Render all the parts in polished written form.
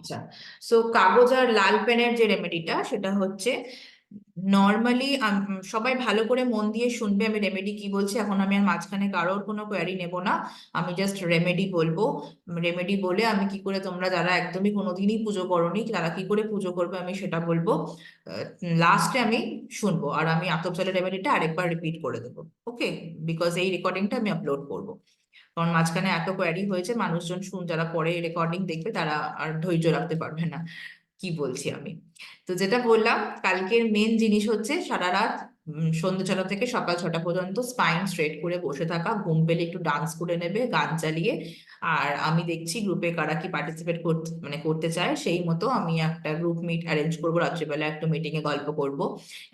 আচ্ছা, সো কাগজ আর লাল পেনের যে রেমেডিটা সেটা হচ্ছে নর্মালি সবাই ভালো করে মন দিয়ে শুনবে আমি রেমেডি কি বলছি। এখন আমি আর মাঝখানে কারোর কোনো কোয়ারি নেব না, আমি জাস্ট রেমেডি বলবো। রেমেডি বলে আমি কি করে, তোমরা যারা একদমই কোনোদিনই পুজো করোনি তারা কি করে পুজো করবে আমি সেটা বলবো। লাস্টে আমি শুনবো আর আমি আতপ চালের রেমেডিটা আরেকবার রিপিট করে দেবো। ওকে, বিকজ এই রেকর্ডিংটা আমি আপলোড করবো। কারণ মাঝখানে এত কোয়ারি হয়েছে, মানুষজন যারা পরে রেকর্ডিং দেখবে তারা আর ধৈর্য রাখতে পারবে না কি বলছি আমি। তো যেটা বললাম, কালকের মেন জিনিস হচ্ছে সারা রাত সন্ধ্যে 6টা থেকে সকাল 6টা পর্যন্ত স্পাইন স্ট্রেট করে বসে থাকা, ঘুম পেলে একটু ডান্স করে নেবে গান চালিয়ে। আর আমি দেখছি গ্রুপে কারা কি পার্টিসিপেট করতে করতে চায়, সেই মতো আমি একটা গ্রুপ মিট অ্যারেঞ্জ করবো, রাত্রিবেলা একটা মিটিং এ গল্প করব।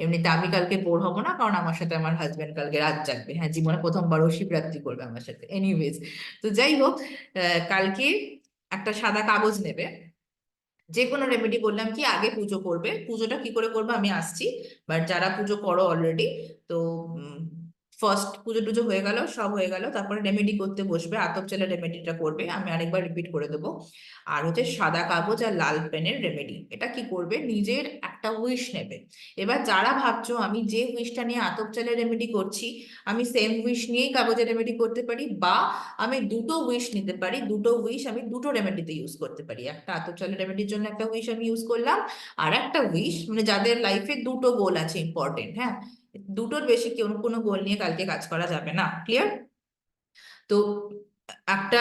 এমনিতে আমি কালকে বোর হব না, কারণ আমার সাথে আমার হাজবেন্ড কালকে রাত জাগবে। হ্যাঁ, জীবনে প্রথমবার ও শিবরাত্রি করবে আমার সাথে। এনিওয়েজ, তো যাই হোক, কালকে একটা সাদা কাগজ নেবে। যে কোনো রেমেডি বললাম কি আগে পুজো করবে, পুজোটা কি করে করবে আমি আসছি। বাট যারা পুজো করো অলরেডি, তো ফার্স্ট পুজো টুজো হয়ে গেল, সব হয়ে গেল, তারপরে রেমেডি করতে বসবে, আতপ চালের রেমেডিটা করবে, আমি আরেকবার রিপিট করে দেবো। আর হচ্ছে সাদা কাগজ আর লাল পেনের রেমেডি, এটা কি করবে, নিজের একটা উইশ নেবে। এবার যারা ভাবছো আমি যে উইশটা নিয়ে আতপ চালের রেমেডি করছি, আমি সেম উইশ নিয়েই কাগজের রেমেডি করতে পারি, বা আমি দুটো উইশ নিতে পারি, দুটো উইশ আমি দুটো রেমেডিতে ইউজ করতে পারি। একটা আতপ চালের রেমেডির জন্য একটা উইশ আমি ইউজ করলাম, আর একটা উইশ মানে যাদের লাইফে দুটো গোল আছে ইম্পর্টেন্ট, হ্যাঁ, দুটোর বেশি কেউ কোনো গোল নিয়ে কালকে কাজ করা যাবে না, ক্লিয়ার? তো একটা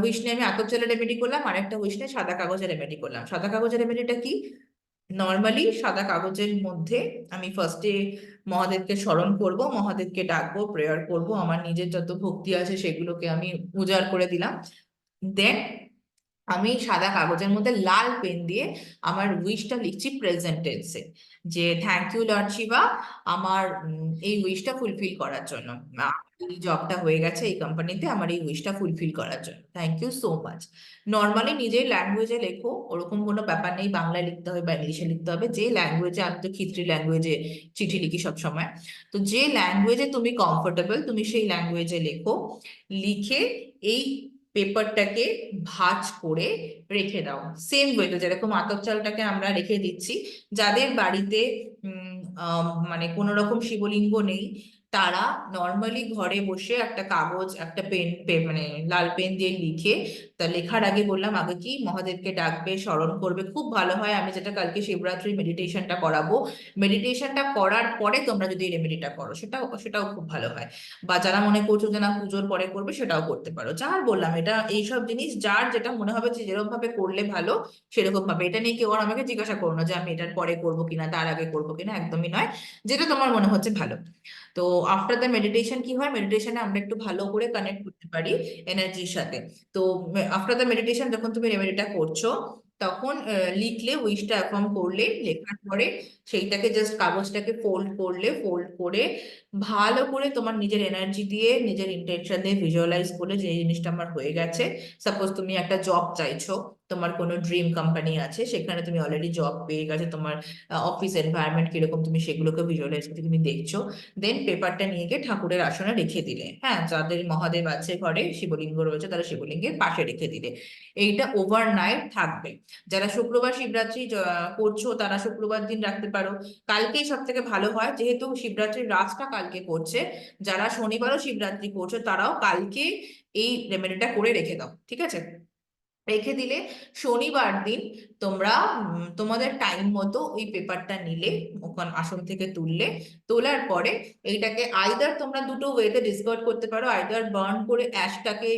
উইশ নিয়ে আমি আতপ চালের রেমেডি করলাম, আর একটা উইশ নিয়ে সাদা কাগজের রেমেডি করলাম। সাদা কাগজের রেমেডিটা কি, নর্মালি সাদা কাগজের মধ্যে আমি ফার্স্টে মহাদেবকে স্মরণ করব, মহাদেবকে ডাকবো, প্রেয়ার করব, আমার নিজের যত ভক্তি আছে সেগুলোকে আমি উজাড় করে দিলাম। দেন আমি সাদা কাগজের মধ্যে লাল পেন দিয়ে আমার উইশটা লিখছি প্রেজেন্ট টেন্সে, যে থ্যাংক ইউ লর্ড শিবা আমার এই উইশটা ফুলফিল করার জন্য। এই জবটা হয়ে গেছে এই কোম্পানিতে, আমার এই উইশটা ফুলফিল করার জন্য thank you so much. Normally নিজের ল্যাঙ্গুয়েজে লেখো, ওরকম কোনো ব্যাপার নেই বাংলায় লিখতে হবে বা ইংলিশে লিখতে হবে, যে ল্যাঙ্গুয়েজে, আমি তো খিত্রি ল্যাঙ্গুয়েজে চিঠি লিখি সব সময়, তো যে ল্যাঙ্গুয়েজে তুমি কমফোর্টেবল তুমি সেই ল্যাঙ্গুয়েজে লেখো। লিখে এই পেপারটাকে ভাঁজ করে রেখে দাও, সেম ওয়েতে যেরকম আতপ চালটাকে আমরা রেখে দিচ্ছি। যাদের বাড়িতে মানে কোনো রকম শিবলিঙ্গ নেই, তারা নর্মালি ঘরে বসে একটা কাগজ একটা পেন মানে লাল পেন দিয়ে লিখে, তা লেখার আগে বললাম আগে কি মহাদেবকে ডাকবে, স্মরণ করবে, খুব ভালো হয়। আমি যেটা কালকে শিবরাত্রি মেডিটেশনটা করাবো, মেডিটেশনটা করার পরে তোমরা যদি রেমেডিটা করো সেটাও সেটাও খুব ভালো হয়। বা যারা মনে করছো যে না পুজোর পরে করবে, সেটাও করতে পারো। যার বললাম এটা এইসব জিনিস যার যেটা মনে হবে যে যেরকম ভাবে করলে ভালো সেরকম ভাবে, এটা নিয়ে কেউ আর আমাকে জিজ্ঞাসা করো না যে আমি এটার পরে করবো কিনা তার আগে করবো কিনা, একদমই নয়, যেটা তোমার মনে হচ্ছে ভালো। তো আফটার দ্য মেডিটেশন কি হয়, মেডিটেশনে আমরা একটু ভালো করে কানেক্ট করতে পারি এনার্জির সাথে। তো আফটার দ্য মেডিটেশন যখন তুমি রেমেডিটা করছো, তখন লিখলে, উইশটা অ্যাফার্ম করলে, লেখার পরে সেইটাকে জাস্ট কাগজটাকে ফোল্ড করলে, ফোল্ড করে ভালো করে তোমার নিজের এনার্জি দিয়ে নিজের ইন্টেনশন দিয়ে ভিজুয়ালাইজ করে যে এই জিনিসটা আমার হয়ে গেছে। সাপোজ তুমি একটা জব চাইছো, তোমার কোনো ড্রিম কোম্পানি আছে, সেখানে তুমি অলরেডি জব পেয়ে গেছে, তোমার অফিস এনভায়রনমেন্ট কিরকম তুমি সেগুলোকে ভিজুয়ালাইজ করে তুমি দেখছো। দেন পেপারটা নিয়ে গিয়ে ঠাকুরের আসনে রেখে দিলে, হ্যাঁ, যাদের মহাদেব আছে ঘরে, শিবলিঙ্গ রয়েছে, তারা শিবলিঙ্গের পাশে রেখে দিলে। এইটা ওভারনাইট থাকবে। যারা শুক্রবার শিবরাত্রি করছো তারা শুক্রবার দিন রাখতে পারো। কালকেই সব থেকে ভালো হয়, যেহেতু শিবরাত্রির রাতটা কালকে করছে। যারা শনিবারও শিবরাত্রি করছো তারাও কালকে এই রেমেডিটা করে রেখে দাও, ঠিক আছে? রেখে দিলে শনিবার দিন তোমরা তোমাদের টাইম মতো ওই পেপারটা নিলে, ওখান আসন থেকে তুললে, তোলার পরে এইটাকে আইদার তোমরা দুটো ওয়েতে ডিসকার্ড করতে পারো, আইদার বার্ন করে অ্যাশটাকে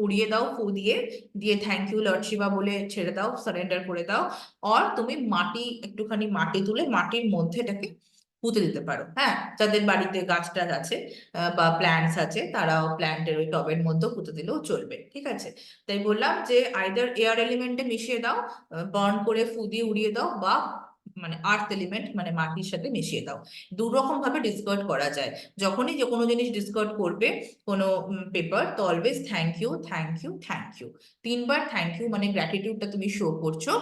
উড়িয়ে দাও ফু দিয়ে, দিয়ে থ্যাংক ইউ লর্ড শিবা বলে ছেড়ে দাও, সারেন্ডার করে দাও। অর তুমি মাটি, একটুখানি মাটি তুলে মাটির মধ্যে এটাকে পুঁতে দিতে পারো। হ্যাঁ, যাদের বাড়িতে গাছ টাছ আছে বা প্ল্যান্টস আছে, তারাও প্ল্যান্টের ওই টবের মধ্যে পুঁতে দিলেও চলবে, ঠিক আছে? তাই বললাম যে আইদার এয়ার এলিমেন্টে মিশিয়ে দাও, বার্ন করে ফু দিয়ে উড়িয়ে দাও, বা মানে আর্থ এলিমেন্ট মানে মাটির সাথে মিশিয়ে দাও। দু রকম ভাবে ডিসকার্ড করা যায়। যখনই যে কোনো জিনিস ডিসকার্ড করবে কোনো পেপার, তো always thank you, thank you, thank you, তিনবার থ্যাংক ইউ মানে গ্র্যাটিটিউডটা তুমি শো করছো।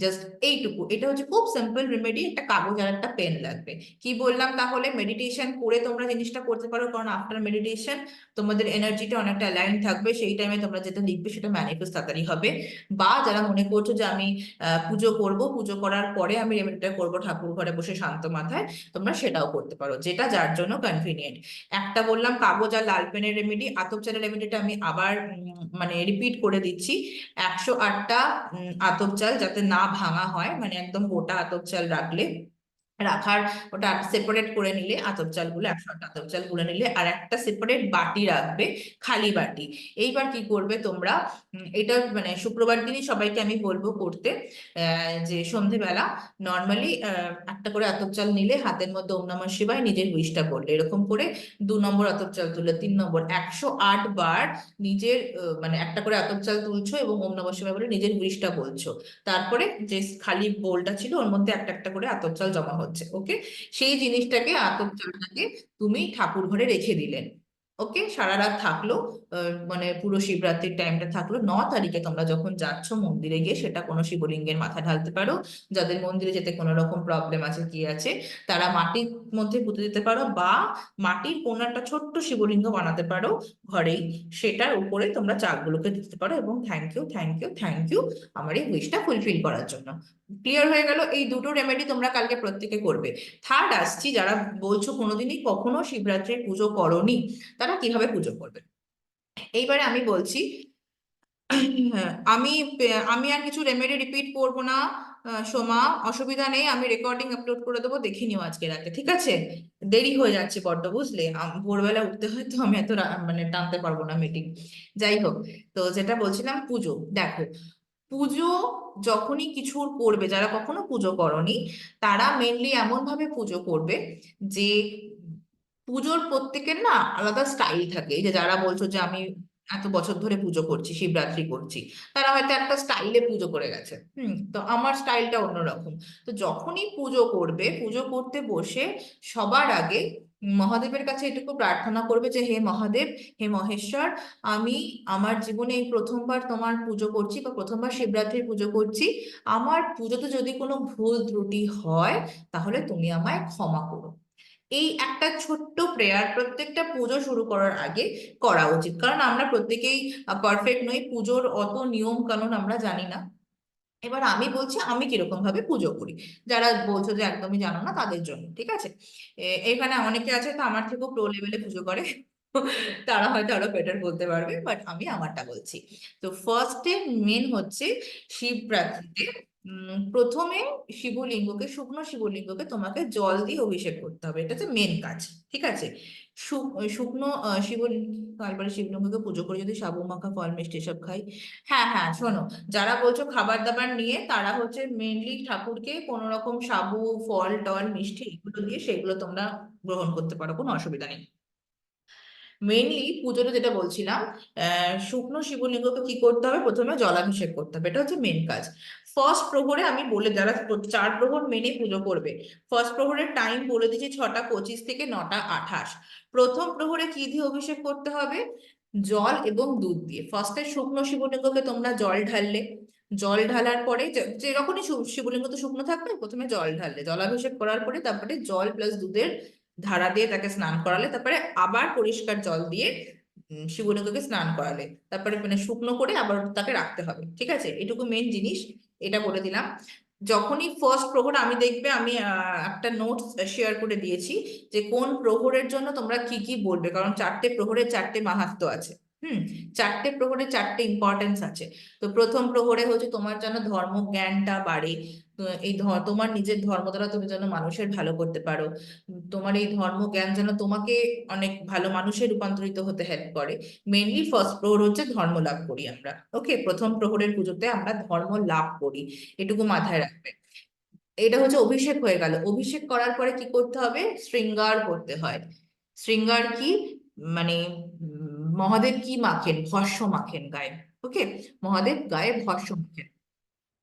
জাস্ট এইটুকু। এটা হচ্ছে খুব সিম্পল রেমেডি। একটা কাগজ আর একটা পেন লাগবে। কি বললাম তাহলে? মেডিটেশন করে তোমরা জিনিসটা করতে পারো, কারণ আফটার মেডিটেশন তোমাদের এনার্জিটা অনেকটা অ্যালাইন থাকবে। সেই টাইমে তোমরা যেটা লিখবে সেটা ম্যানিফেস্ট তাড়াতাড়ি হবে। বা যারা মনে করছো যে আমি পুজো করব, পুজো করার পরে আমি রেমেডিটা করব ঠাকুর ঘরে বসে শান্ত মাথায়, তোমরা সেটাও করতে পারো, যেটা যার জন্য কনভিনিয়েন্ট। একটা বললাম কাগজ আর লাল পেনের রেমেডি। আতপ চালের রেমেডিটা আমি আবার মানে রিপিট করে দিচ্ছি। 108টা আতপ চাল যাতে না ভাঙা হয়, মানে একদম গোটা আতপ চাল রাখার, ওটা সেপারেট করে নিলে আতপ চালগুলো, 108টা আতপ চাল গুলে নিলে, আর একটা সেপারেট বাটি রাখবে, খালি বাটি। এইবার কি করবে তোমরা, এটা মানে শুক্রবার দিনই সবাইকে আমি বলবো করতে, যে সন্ধেবেলা নর্মালি একটা করে আতপ চাল নিলে, হাতের মধ্যে ওম নমঃ শিবায় নিজের উইশটা করলে, এরকম করে 2 নম্বর আতপ চাল তুললে, 3 নম্বর, 108 বার নিজের মানে একটা করে আতপ চাল তুলছো এবং ওম নমঃ শিবায় বলে নিজের উইশটা বলছো। তারপরে যে খালি বোলটা ছিল ওর মধ্যে একটা একটা করে আতপ চাল জমা হচ্ছে, ওকে? সেই জিনিসটাকে, আতপ চালটাকে তুমি ঠাকুর ঘরে রেখে দিলেন। ওকে, সারা রাত থাকলো। মানে পুরো শিবরাত্রির টাইমটা থাকলো। 9 তারিখে তোমরা যখন যাচ্ছ মন্দিরে গিয়ে সেটা কোনো শিবলিঙ্গের মাথা ঢালতে পারো। যাদের মন্দিরে যেতে কোনো রকম প্রবলেম আছে, কি আছে, তারা মাটির মধ্যে পুঁতে দিতে পারো, বা মাটির কোনো একটা ছোট্ট শিবলিঙ্গ বানাতে পারো ঘরেই। সেটার উপরে তোমরা চাকগুলোকে দিতে পারো এবং thank you, thank you, thank you আমার এই উইশটা ফুলফিল করার জন্য। ক্লিয়ার হয়ে গেল? এই দুটো রেমেডি তোমরা কালকে প্রত্যেকে করবে। থার্ড আসছি, যারা বলছো কোনোদিনই কখনো শিবরাত্রির পুজো করোনি, তারা কিভাবে পুজো করবে। এইবারে আমি বলছি, হ্যাঁ, আমি আর কিছু রেমেডি রিপিট করবো না। সোমা, অসুবিধা নেই, আমি রেকর্ডিং আপলোড করে দেবো, দেখে নিও আজকে রাতে, ঠিক আছে? দেরি হয়ে যাচ্ছে বড্ড, বুঝলে? ভোরবেলা উঠতে হয়, তো আমি এত মানে টানতে পারবো না মিটিং। যাই হোক, তো যেটা বলছিলাম, পুজো দেখো, পুজো যখনই কিছু করবে, যারা কখনো পুজো করনি, তারা মেনলি এমন ভাবে পুজো করবে যে, পুজোর প্রত্যেকের না আলাদা স্টাইল থাকে। এই যে যারা বলছো যে আমি এত বছর ধরে পুজো করছি, শিবরাত্রি করছি, তারা হয়তো একটা স্টাইলে পুজো করে গেছে। তো আমার স্টাইলটা অন্যরকম। তো যখনই পুজো করবে, পুজো করতে বসে সবার আগে মহাদেবের কাছে এটুকু প্রার্থনা করবে যে, হে মহাদেব, হে মহেশ্বর, আমি আমার জীবনে এই প্রথমবার তোমার পুজো করছি, বা প্রথমবার শিবরাত্রির পুজো করছি। আমার পুজোতে যদি কোনো ভুল ত্রুটি হয়, তাহলে তুমি আমায় ক্ষমা করো। এই একটা ছোট্ট প্রেয়ার প্রত্যেকটা পুজো শুরু করার আগে করা উচিত, কারণ আমরা প্রত্যেকেই পারফেক্ট নই, পুজোর অত নিয়ম কানুন আমরা জানি না। এবার আমি বলছি আমি কিরকম ভাবে পুজো করি, যারা বলছো যে একদমই জানো না তাদের জন্য, ঠিক আছে? এখানে অনেকে আছে তো আমার থেকেও প্রো লেভেলে পুজো করে, তারা হয়তো আরো বেটার বলতে পারবে, বাট আমি আমারটা বলছি। তো ফার্স্টে মেন হচ্ছে শিবরাত্রিতে প্রথমে শিবলিঙ্গকে, শুকনো শিবলিঙ্গকে তোমাকে জল দিয়ে অভিষেক করতে হবে, এটা হচ্ছে মেন কাজ, ঠিক আছে? শুকনো শিবলিঙ্গ, তারপরে শিবলিঙ্গকে পুজো করে যদি সাবু মাখা ফল মিষ্টি এসব খাই। হ্যাঁ হ্যাঁ, শোনো, যারা বলছো খাবার দাবার নিয়ে, তারা হচ্ছে মেনলি ঠাকুরকে কোনো রকম সাবু, ফল টল, মিষ্টি এগুলো দিয়ে সেগুলো তোমরা গ্রহণ করতে পারো, কোনো অসুবিধা নেই। মেইনলি পুজোটা যেটা বলছিলাম, শুকনো শিবলিঙ্গকে কি করতে হবে, প্রথমে জলাভিষেক করতে হবে, এটা হচ্ছে মেন কাজ। ফার্স্ট প্রহরে আমি বলে, যারা 4 প্রহর মেনে পুজো করবে, ফার্স্ট প্রহরের টাইম বলে দিচ্ছি, 6টা 25 থেকে 9টা 28। প্রথম প্রহরে কি দিয়ে অভিষেক করতে হবে? জল এবং দুধ দিয়ে। ফার্স্টে শুকনো শিবলিঙ্গকে তোমরা জল ঢাললে, জল ঢালার পরে যেরকমই শিবলিঙ্গ তো শুকনো থাকবে, প্রথমে জল ঢাললে, জলাভিষেক করার পরে তারপরে জল প্লাস দুধের ধারা দিয়ে তাকে স্নান করালে, তারপরে আবার পরিষ্কার জল দিয়ে শিবলিঙ্গকে স্নান করালে, তারপরে মানে শুকনো করে আবার তাকে রাখতে হবে, ঠিক আছে? এটুকু মেন জিনিস, এটা বলে দিলাম। যখনই ফার্স্ট প্রহর, আমি দেখবে আমি একটা নোটস শেয়ার করে দিয়েছি যে কোন প্রহরের জন্য তোমরা কি কি বলবে, কারণ 4টে প্রহরের 4টে মাহাত্ম্য আছে। হুম, 4টে প্রহরের 4টে ইম্পর্টেন্স আছে। তো প্রথম প্রহরে হচ্ছে তোমার যেন ধর্ম জ্ঞানটা বাড়ে। তো এই তোমার নিজের ধর্ম দ্বারা তুমি যেন মানুষের ভালো করতে পারো। তোমার এই ধর্ম জ্ঞান যেন তোমাকে অনেক ভালো মানুষে রূপান্তরিত হতে হেল্প করে। মেনলি ফার্স্ট প্রহর হচ্ছে ধর্ম লাভ করি আমরা, ওকে? প্রথম প্রহরের পুজোতে আমরা ধর্ম লাভ করি, এটুকু মাথায় রাখবে। এটা হচ্ছে অভিষেক হয়ে গেল। অভিষেক করার পরে কি করতে হবে? শৃঙ্গার করতে হয়। শৃঙ্গার কি মানে, মহাদেব কি মাখেন? ভস্ম মাখেন গায়ে, ওকে? মহাদেব গায়ে ভস্ম মাখেন।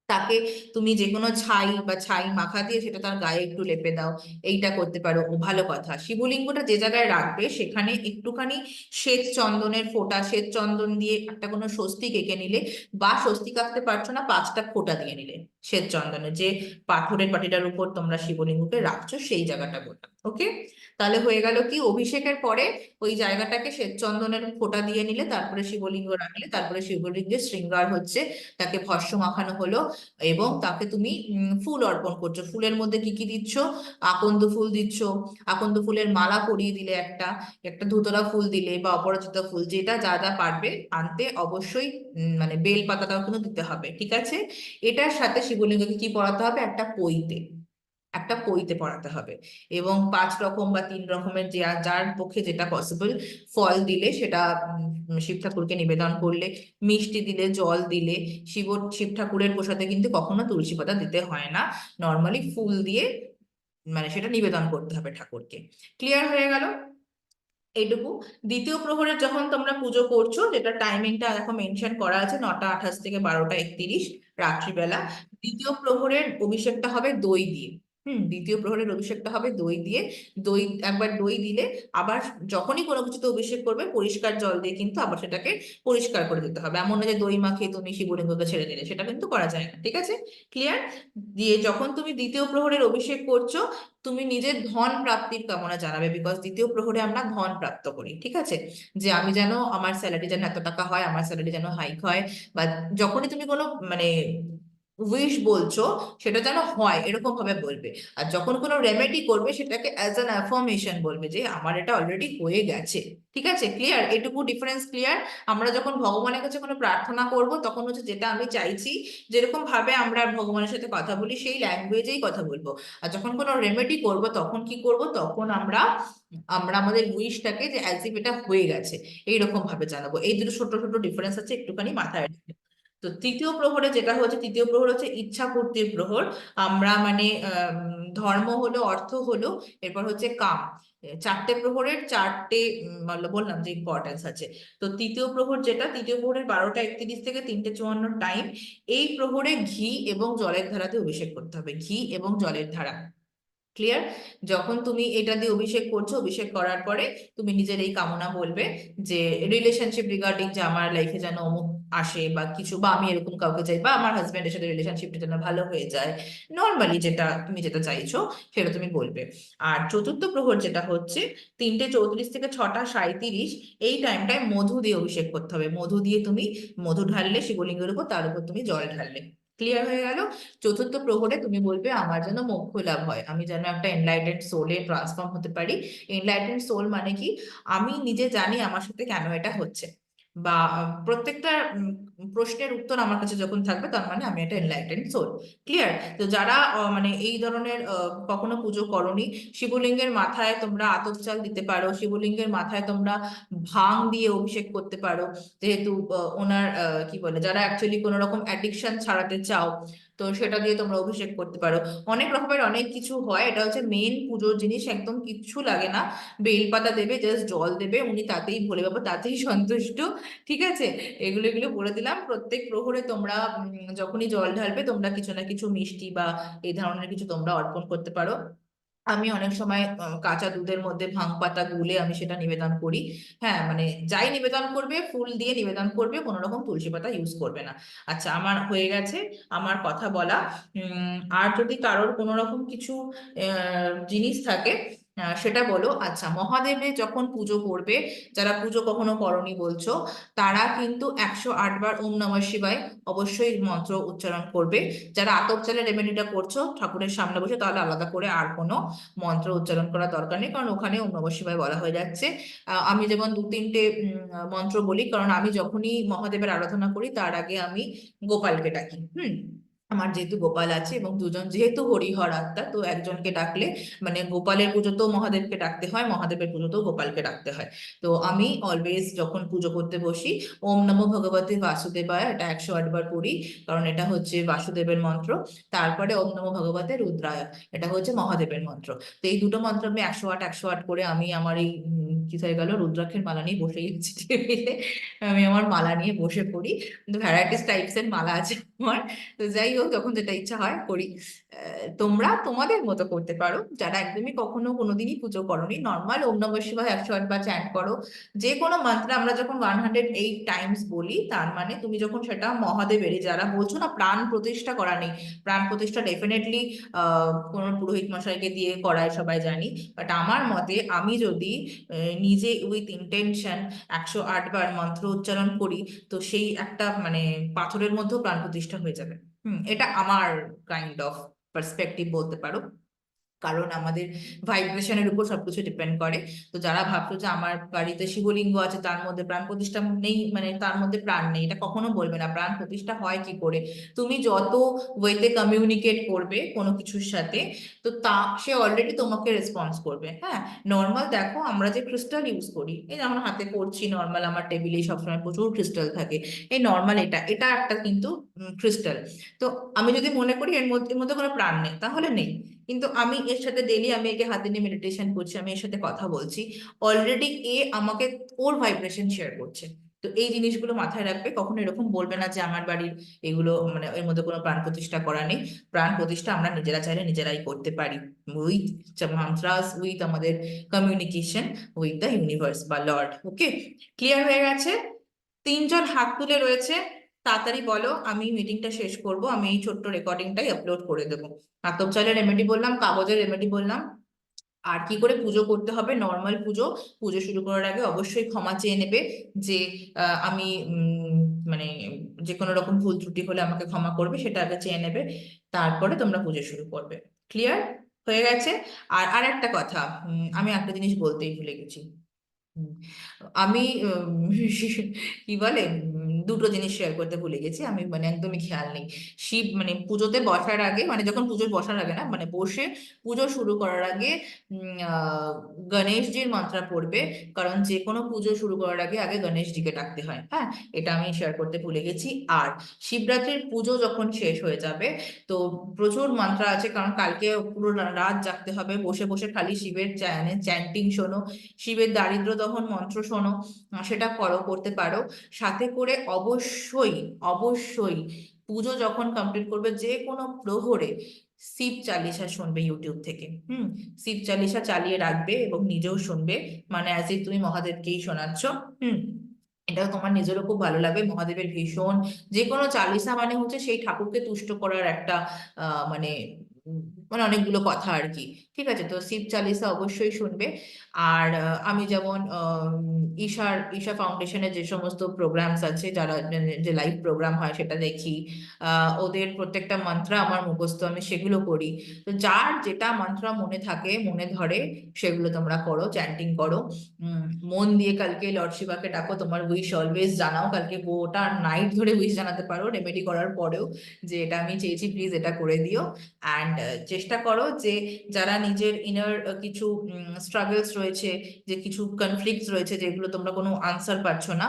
তাকে তুমি যে কোনো ছাই বা ছাই মাখা দিয়ে সেটা তার গায়ে একটু লেপে দাও, এইটা করতে পারো। ও ভালো কথা, শিবলিঙ্গটা যে জায়গায় রাখবে সেখানে একটুখানি শ্বেত চন্দনের ফোঁটা, শ্বেত চন্দন দিয়ে একটা কোনো স্বস্তিক এঁকে নিলে, বা স্বস্তিক আঁকতে পারছো না, 5টা ফোঁটা দিয়ে নিলে শ্বেত চন্দনের, যে পাথরের বাটিটার উপর তোমরা শিবলিঙ্গকে রাখছো সেই জায়গাটা বললাম। ওকে, তাহলে হয়ে গেল কি, অভিষেকের পরে ওই জায়গাটাকে শ্বেত চন্দনের ফোঁটা দিয়ে নিলে, তারপরে শিবলিঙ্গ রাখলে, তারপরে শিবলিঙ্গের শৃঙ্গার হচ্ছে, তাকে ভস্ম মাখানো হলো, এবং তাকে তুমি ফুল অর্পণ করছো। ফুলের মধ্যে কি কি দিচ্ছ? আকন্দ ফুল দিচ্ছ, আকন্দ ফুলের মালা পরিয়ে দিলে, একটা একটা ধুতরা ফুল দিলে, বা অপরাজিতা ফুল, যেটা যা যা পারবে আনতে, অবশ্যই মানে বেল পাতাটাও কিন্তু দিতে হবে, ঠিক আছে? এটার সাথে শিবলিঙ্গকে কি পরাতে হবে? একটা পইতে পরাতে হবে, এবং 5 রকম বা 3 রকমের, যে যার পক্ষে যেটা পসিবল, ফল দিলে সেটা শিব ঠাকুরকে নিবেদন করলে, মিষ্টি দিলে, জল দিলে। শিব ঠাকুরের প্রসাদে কিন্তু কখনো তুলসী পাতা দিতে হয় না, নর্মালি ফুল দিয়ে মানে সেটা নিবেদন করতে হবে ঠাকুরকে। ক্লিয়ার হয়ে গেল এইটুকু। দ্বিতীয় প্রহরের যখন তোমরা পুজো করছো, যেটা টাইমিংটা দেখো মেনশন করা আছে, 9টা 28 থেকে 12টা 31 রাত্রিবেলা, দ্বিতীয় প্রহরের অভিষেকটা হবে দই দিয়ে। দ্বিতীয় প্রহরের অভিষেকটা হবে দই দিয়ে। দই, একবার দই দিলে, আবার যখনই কোনো কিছুতে অভিষেক করবে পরিষ্কার জল দিয়ে কিন্তু আবার সেটাকে পরিষ্কার করে দিতে হবে। এমন না যে দই মাখিয়ে তুমি শিবলিঙ্গকে ছেড়ে দিলে, সেটা কিন্তু করা যায় না, ঠিক আছে? ক্লিয়ার? দিয়ে যখন তুমি দ্বিতীয় প্রহরের অভিষেক করছো, তুমি নিজের ধন প্রাপ্তির কামনা জানাবে, বিকজ দ্বিতীয় প্রহরে আমরা ধন প্রাপ্ত করি, ঠিক আছে? যে আমি যেন, আমার স্যালারি যেন এত টাকা হয়, আমার স্যালারি যেন হাইক হয়, বা যখনই তুমি কোনো মানে উইশ বলছো, সেটা যেন হয় এরকম ভাবে বলবে। আর যখন কোনো রেমেডি করবে, সেটাকে অ্যাজ অ্যান অ্যাফার্মেশন বলবে যে আমার এটা অলরেডি হয়ে গেছে, ঠিক আছে? ক্লিয়ার? এটুকু ডিফারেন্স ক্লিয়ার? আমরা যখন ভগবানের কাছে কোনো প্রার্থনা করব, তখন হচ্ছে যেটা আমি চাইছি, যেরকম ভাবে আমরা ভগবানের সাথে কথা বলি সেই ল্যাঙ্গুয়েজেই কথা বলবো। আর যখন কোনো রেমেডি করব, তখন কি করব? তখন আমরা আমরা আমাদের উইশটাকে যে অ্যাজ ইফ এটা হয়ে গেছে এইরকম ভাবে জানাবো। এই দুটো ছোট ছোট ডিফারেন্স আছে, একটুখানি মাথায় রাখবে। তো তৃতীয় প্রহরে যেটা হচ্ছে, তৃতীয় প্রহর হচ্ছে ইচ্ছা পূর্তির প্রহর। আমরা মানে ধর্ম হলো, অর্থ হলো, এরপর হচ্ছে কাম। 4টে প্রহরের 4টে বললাম যে ইম্পর্টেন্স আছে। তো তৃতীয় প্রহর যেটা, তৃতীয় প্রহরের 12টা 31 থেকে 3টে 54 টাইম, এই প্রহরে ঘি এবং জলের ধারাতে অভিষেক করতে হবে, ঘি এবং জলের ধারা। ক্লিয়ার? যখন তুমি এটা দিয়ে অভিষেক করছো, অভিষেক করার পরে তুমি নিজের এই কামনা বলবে, যে রিলেশনশিপ রিগার্ডিং, যে আমার লাইফে যেন অমুক আসে বা কিছু, বা আমি এরকম কাউকে চাই, বা আমার হাজবেন্ডের সাথে রিলেশনশিপটা যেন ভালো হয়ে যায়, নর্মালি যেটা তুমি যেটা চাইছো সেটা তুমি বলবে। আর চতুর্থ প্রহর যেটা হচ্ছে 3টে 34 থেকে 6টা 37, এই টাইমটায় মধু দিয়ে অভিষেক করতে হবে। মধু দিয়ে তুমি মধু ঢাললে শিবলিঙ্গের উপর, তার উপর তুমি জল ঢাললে। ক্লিয়ার হয়ে গেল? চতুর্থ প্রহরে তুমি বলবে আমার যেন মোক্ষ লাভ হয়, আমি যেন একটা এনলাইটেড সোলে ট্রান্সফর্ম হতে পারি। এনলাইটেড সোল মানে কি? আমি নিজে জানি আমার সাথে কেন এটা হচ্ছে, বা প্রত্যেকটা প্রশ্নের উত্তর আমার কাছে যখন থাকবে, তার মানে আমি একটা এনলাইটেড সোল। ক্লিয়ার? তো যারা মানে এই ধরনের কখনো পুজো করনি, শিবলিঙ্গের মাথায় তোমরা আতপ চাল দিতে পারো, শিবলিঙ্গের মাথায় তোমরা ভাং দিয়ে অভিষেক করতে পারো। যেহেতু ওনার কি বলে, যারা অ্যাকচুয়ালি কোনো রকম অ্যাডিকশন ছাড়াতে চাও, তো সেটা দিয়ে তোমরা অভিষেক করতে পারো। অনেক রকমের অনেক কিছু হয়, এটা হচ্ছে মেন পুজোর জিনিস, একদম কিচ্ছু লাগে না। বেলপাতা দেবে, জাস্ট জল দেবে, উনি তাতেই, ভোলে বাবা তাতেই সন্তুষ্ট, ঠিক আছে? এগুলো এগুলো বলে দিলাম। প্রত্যেক প্রহরে তোমরা যখনই জল ঢালবে, তোমরা কিছু না কিছু মিষ্টি বা এই ধরনের কিছু তোমরা অর্পণ করতে পারো। আমি অনেক সময় কাঁচা দুধের মধ্যে ভাং পাতা গুলে আমি সেটা নিবেদন করি। হ্যাঁ, মানে যাই নিবেদন করবে ফুল দিয়ে নিবেদন করবে, কোনো রকম তুলসী পাতা ইউজ করবে না। আচ্ছা, আমার হয়ে গেছে আমার কথা বলা। আর যদি কারোর কোনো রকম কিছু জিনিস থাকে, সেটা বলো। আচ্ছা, মহাদেবের যখন পুজো করবে, যারা পুজো কখনো করনি বলছো, তারা কিন্তু 108 বার ওম নমঃ শিবায় অবশ্যই মন্ত্র উচ্চারণ করবে। যারা আতপ চালের রেমেডিটা করছো ঠাকুরের সামনে বসে, তাহলে আলাদা করে আর কোনো মন্ত্র উচ্চারণ করার দরকার নেই, কারণ ওখানে ওম নমঃ শিবায় বলা হয়ে যাচ্ছে। আমি যেমন 2-3টে মন্ত্র বলি, কারণ আমি যখনই মহাদেবের আরাধনা করি, তার আগে আমি গোপালকে ডাকি। আমার যেহেতু গোপাল আছে, এবং দুজন যেহেতু হরিহর আত্মা, তো একজনকে ডাকলে মানে গোপালের পুজোতেও মহাদেবকে ডাকতে হয়, মহাদেবের পুজোতেও গোপালকে ডাকতে হয়। তো আমি অলওয়েজ যখন পুজো করতে বসি, ওম নমো ভগবতে বাসুদেবায়, এটা 108 বার পড়ি, কারণ এটা হচ্ছে বাসুদেবের মন্ত্র। তারপরে ওম নমো ভগবতে রুদ্রায়, এটা হচ্ছে মহাদেবের মন্ত্র। তো এই দুটো মন্ত্র আমি 108 108 করে আমি আমার এই কি হয়ে গেল, রুদ্রাক্ষের মালা নিয়ে বসে গেছি টেবিলে। আমি আমার মালা নিয়ে বসে পড়ি, কিন্তু ভ্যারাইটিস টাইপস এর মালা আছে আমার। তো যাই হোক, যখন যেটা ইচ্ছা হয় করি। তোমরা তোমাদের মতো করতে পারো, যারা একদমই কখনো কোনোদিনই পুজো করোনি, নর্মাল ওম নমঃ শিবায় 108 বার চ্যান্ট করো। যে কোনো মন্ত্র আমরা যখন 108 টাইমস বলি, তার মানে তুমি যখন সেটা মহাদেবেরই, যারা বলছো না প্রাণ প্রতিষ্ঠা করা নেই, প্রাণ প্রতিষ্ঠা ডেফিনেটলি কোনো পুরোহিত মশাইকে দিয়ে করায়, সবাই জানি। বাট আমার মতে আমি যদি নিজে উইথ ইন্টেনশন 108 বার মন্ত্র উচ্চারণ করি, তো সেই একটা মানে পাথরের মধ্যেও প্রাণ প্রতিষ্ঠা হয়ে যাবে। এটা আমার কাইন্ড অফ পার্সপেক্টিভ বলতে পারো, কারণ আমাদের ভাইব্রেশনের উপর সবকিছু ডিপেন্ড করে। তো যারা ভাবছো যে আমার বাড়িতে শিবলিঙ্গ আছে, তার মধ্যে প্রাণ প্রতিষ্ঠা নেই, মানে তার মধ্যে প্রাণ নেই, এটা কখনো বলবে না। প্রাণ প্রতিষ্ঠা হয় কি করে? তুমি যত ওয়েতে কমিউনিকেট করবে কোনো কিছুর সাথে, তো তা সে অলরেডি তোমাকে রেসপন্স করবে। হ্যাঁ, নর্মাল দেখো আমরা যে ক্রিস্টাল ইউজ করি, এই যেমন হাতে করছি নর্মাল, আমার টেবিলে সবসময় প্রচুর ক্রিস্টাল থাকে। এই নর্মাল এটা এটা একটা কিন্তু ক্রিস্টাল। তো আমি যদি মনে করি এর মধ্যে কোনো প্রাণ নেই, তাহলে নেই। কিন্তু আমি এর সাথে ডেলি আমি একে হাতে নিয়ে মেডিটেশন করছি, আমি এর সাথে কথা বলছি, অলরেডি এ আমাকে ওর ভাইব্রেশন শেয়ার করছে। তো এই জিনিসগুলো মাথায় রাখবে, কখনো এরকম বলবে না যে আমার বাড়ির এগুলো মানে এর মধ্যে কোনো প্রাণ প্রতিষ্ঠা করা নেই। প্রাণ প্রতিষ্ঠা আমরা নিজেরা চাইলে নিজেরাই করতে পারি, উইথ মন্ত্রাস, উইথ আমাদের কমিউনিকেশন উইথ দ্য ইউনিভার্স বা লর্ড। ওকে, ক্লিয়ার হয়ে গেছে? তিনজন হাত তুলে রয়েছে, তাড়াতাড়ি বলো, আমি মিটিংটা শেষ করব, আমি এই ছোট্ট রেকর্ডিংটাই আপলোড করে দেবো। আতপ চালের রেমেডি বললাম, কাগজের রেমেডি বললাম, আর কি করে পুজো করতে হবে, নর্মাল পুজো। পুজো শুরু করার আগে অবশ্যই ক্ষমা চেয়ে নেবে, যে আমি মানে যে কোনো রকম ভুল ত্রুটি হলে আমাকে ক্ষমা করবে, সেটা আগে চেয়ে নেবে, তারপরে তোমরা পুজো শুরু করবে। ক্লিয়ার হয়ে গেছে? আর আর একটা কথা, আমি একটা জিনিস বলতেই ভুলে গেছি। হুম, আমি কি বলে, দুটো জিনিস শেয়ার করতে ভুলে গেছি, আমি মানে একদমই খেয়াল নেই। শিব মানে পুজোতে বসার আগে, মানে যখন পুজোয় বসার আগে না, মানে বসে পুজো শুরু করার আগে গণেশজির মন্ত্র পড়বে। কারণ যে কোনো পুজো শুরু করার আগে আগে গণেশজিকে ডাকতে হয়। হ্যাঁ, এটা আমি শেয়ার করতে ভুলে গেছি। আর শিবরাত্রির পুজো যখন শেষ হয়ে যাবে, তো প্রচুর মন্ত্র আছে, কারণ কালকে পুরো রাত জাগতে হবে, বসে বসে খালি শিবের চ্যান্টিং শোনো, শিবের দারিদ্র দহন মন্ত্র শোনো, সেটা করতে পারো। সাথে করে অবশ্যই অবশ্যই পুজো যখন কমপ্লিট করবে, যে কোনো প্রহরে শিব চালিসা শুনবে ইউটিউব থেকে। শিব চালিসা চালিয়ে রাখবে এবং নিজেও শুনবে, মানে অ্যাজ ইফ তুমি মহাদেবকেই শোনাচ্ছ। হুম এটাও তোমার নিজেরও খুব ভালো লাগবে। মহাদেবের ভীষণ, যে কোনো চালিসা মানে হচ্ছে সেই ঠাকুরকে তুষ্ট করার একটা মানে উম, মানে অনেকগুলো কথা আর কি। ঠিক আছে, তো শিব চালিসা অবশ্যই শুনবে। আর আমি যেমন ঈশা ফাউন্ডেশনে যে সমস্ত প্রোগ্রামস আছে, যারা যে লাইভ প্রোগ্রাম হয় সেটা দেখি, ওদের প্রত্যেকটা মন্ত্র আমার মুখস্থ, আমি সেগুলো করি। তো যার যেটা মন্ত্র মনে থাকে, মনে ধরে, সেগুলো তোমরা করো, চ্যান্টিং করো। উম, মন দিয়ে কালকে লর্ড শিবাকে ডাকো, তোমার উইশ অলওয়েজ জানাও, কালকে গোটা নাইট ধরে উইশ জানাতে পারো রেমেডি করার পরেও, যে এটা আমি চেয়েছি, প্লিজ এটা করে দিও। অ্যান্ড চেষ্টা করো যে যারা নিজের ইনার কিছু স্ট্রাগলস রয়েছে, যে কিছু কনফ্লিক্টস রয়েছে, যেগুলো তোমরা কোনো আনসার পাচ্ছ না,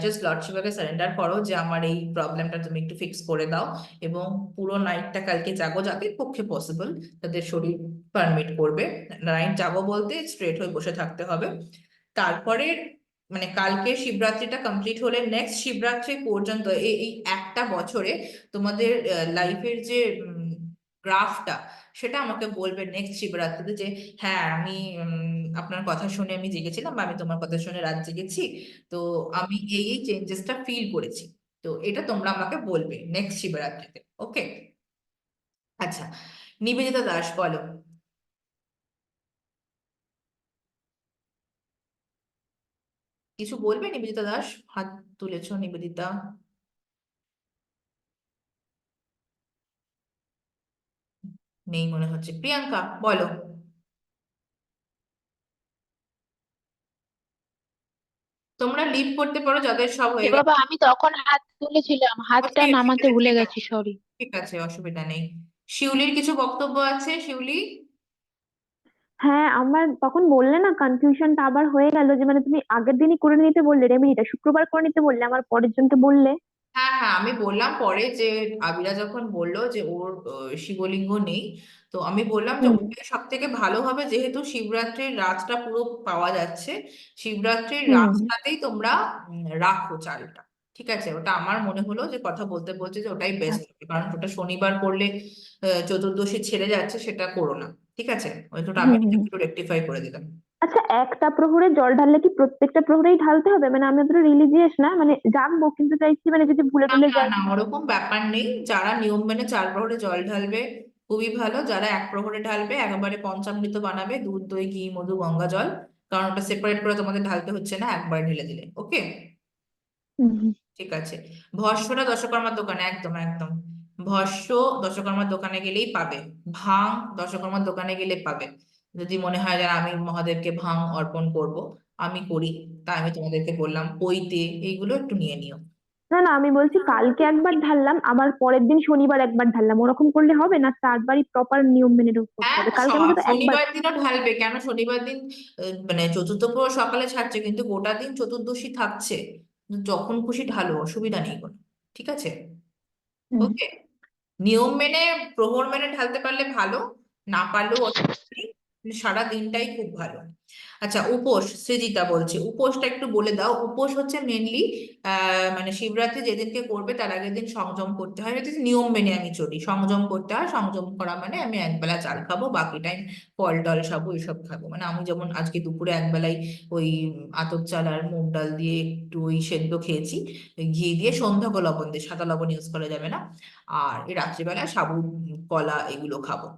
জাস্ট লর্ড শিবাকে সারেন্ডার করো যে আমার এই প্রবলেমটা তুমি একটু ফিক্স করে দাও। এবং পুরো নাইটটা কালকে জাগো, যাদের পক্ষে পসিবল, তাদের শরীর পারমিট করবে। নাইট জাগো বলতে স্ট্রেট হয়ে বসে থাকতে হবে। তারপরে মানে কালকে শিবরাত্রিটা কমপ্লিট হলে নেক্সট শিবরাত্রি পর্যন্ত এই এই একটা বছরে তোমাদের লাইফের যে গ্রাফটা, সেটা আমাকে বলবে নেক্সট শিবরাত্রিতে, যে হ্যাঁ আমি আপনার কথা শুনে আমি জেগেছিলাম, বা আমি তোমার কথা শুনে রাত জেগেছি, তো আমি এই এই চেঞ্জেসটা ফিল করেছি। তো এটা তোমরা আমাকে বলবে নেক্সট শিবরাত্রিতে। ওকে, আচ্ছা, নিবেদিতা দাস বলো, কিছু বলবে? নিবেদিতা দাস, হাত তুলেছো নিবেদিতা। নেই মনে হচ্ছে। প্রিয়াঙ্কা বলো। তোমরা লিভ করতে পারো যাদের সব এ হয়ে গেছে। বাবা, আমি তখন হাত তুলেছিলাম, ও হাতটা ঠিক নামাতে আছে, ভুলে ঠিক গেছি, আছে, সরি। ঠিক আছে, অসুবিধা নেই। শিউলির কিছু বক্তব্য আছে? শিউলি? হ্যাঁ, আমার তখন বললে না, কনফিউশনটা আবার হয়ে গেল যে মানে তুমি আগের দিনই করে নিতে বললে রেমেডিটা, শুক্রবার করে নিতে বললে, আমার পরের জনকে বললে। হ্যাঁ হ্যাঁ, আমি বললাম পরে যে আবিরা যখন বললো যে ওর শিবলিঙ্গ নেই, তো আমি বললাম যে হুম ওটাই সব থেকে ভালো হবে, যেহেতু শিবরাত্রির রাতটা পুরো পাওয়া যাচ্ছে, শিবরাত্রির হুম রাতটাতেই তোমরা রাখো চালটা। ঠিক আছে, ওটা আমার মনে হলো যে কথা বলতে বলতে যে ওটাই বেস্ট হবে, কারণ ওটা শনিবার করলে চতুর্দশী ছেড়ে যাচ্ছে, সেটা করো না। ঠিক আছে, ওটা আমি হুম হুম হুম। একটু রেকটিফাই করে দিলাম। আচ্ছা, একটা প্রহরে জল ঢাললে কি প্রত্যেকটা প্রহরেই ঢালতে হবে? মানে আমি অতটা রিলিজিয়াস না, মানে জানবো কিন্তু চাইছি মানে যদি ভুলে না টুলে না যায়। না, ওরকম ব্যাপার নেই। যারা নিয়ম মেনে 4 প্রহরে জল ঢালবে খুবই ভালো, যারা 1 প্রহরে ঢালবে একেবারে পঞ্চামৃত বানাবে, দুধ দই ঘি মধু গঙ্গা জল, কারণ ওটা সেপারেট করে তোমাদের ঢালতে হচ্ছে না, একবার ঢেলে দিলে। ওকে, হুম হুম। ঠিক আছে। ভস্মটা দশকর্মার দোকানে, একদম একদম। ভস্ম দশকর্মার দোকানে গেলেই পাবে। ভাং দশকর্মার দোকানে গেলে পাবে। যদি মনে হয় যে আমি মহাদেবকে ভাং অর্পণ করব, আমি করি, তাই আমি তোমাদেরকে বললাম পৈতে এইগুলো একটু নিয়ে নিও। না না, আমি বলছি কালকে একবার ঢাললাম, আবার পরের দিন শনিবার একবার ঢাললাম, ওরকম করলে হবে না? 4বারই প্রপার নিয়ম মেনে করতে হ্যাঁ, হবে? কালকে আমাকে তো একবার। শনিবার দিনও ঢালবে কেন? শনিবার দিন মানে চতুর্থ প্রহর সকালে ছাড়ছে, কিন্তু গোটা দিন চতুর্দশী থাকছে। যখন খুশি ঢালো, অসুবিধা নেই কোনো। ঠিক আছে, হুম। ওকে। নিয়ম মেনে প্রহর মেনে ঢালতে পারলে ভালো, না পারলেও অসুবিধা নেই, কিন্তু সারা দিনটাই খুব ভালো। আচ্ছা, উপোস, সৃজিতা বলছে উপোসটা একটু বলে দাও। উপোস হচ্ছে মেনলি মানে শিবরাত্রি যেদিনকে করবে তার আগের দিন সংযম করতে হয়, এটা নিয়ম মেনে আমি চলি, সংযম করতে হয়। সংযম করা মানে আমি একবেলা চাল খাবো, বাকি টাইম ফল টল সব ওইসব খাবো। মানে আমি যেমন আজকে দুপুরে একবেলাই ওই আতপ চাল আর মুগ ডাল দিয়ে একটু ওই সেদ্ধ খেয়েছি, ওই ঘি দিয়ে, সন্ধ্যাকে লবণ দিয়ে, সাদা লবণ ইউজ করা যাবে না। আর এই রাত্রিবেলা সাবু কলা এগুলো খাবো।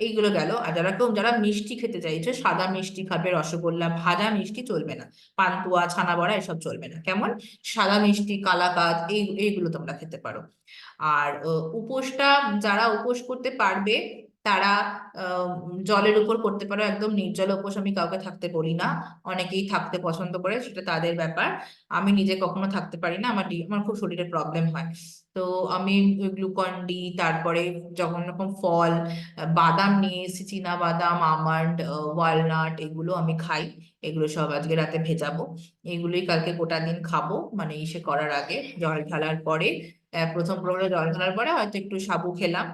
এইগুলো গেল। আর যারা মিষ্টি খেতে চাইছে, সাদা মিষ্টি খাবে, রসগোল্লা, ভাজা মিষ্টি চলবে না, পান্তুয়া ছানা বড়া এসব চলবে না। কেমন? সাদা মিষ্টি কালাকাঁদ এইগুলো তোমরা খেতে পারো। আর উপোসটা যারা উপোস করতে পারবে তারা জলের উপর করতে পারো, একদম নির্জল উপোস আমি কাউকে থাকতে বলি না। অনেকেই থাকতে পছন্দ করে, সেটা তাদের ব্যাপার। আমি নিজে কখনো থাকতে পারি না, আমার খুব শরীরে প্রবলেম হয়। তো আমি গ্লুকন ডি, তারপরে যখন রকম ফল, বাদাম নিয়ে এসেছি, চীনা বাদাম, আমন্ড, ওয়ালনাট, এগুলো আমি খাই। এগুলো সব আজকে রাতে ভেজাবো, এগুলোই কালকে গোটা দিন খাবো, মানে ইসে করার আগে, জল ঢালার পরে। প্রথম প্রহরে জল ঢালার পরে হয়তো একটু সাবু খেলাম,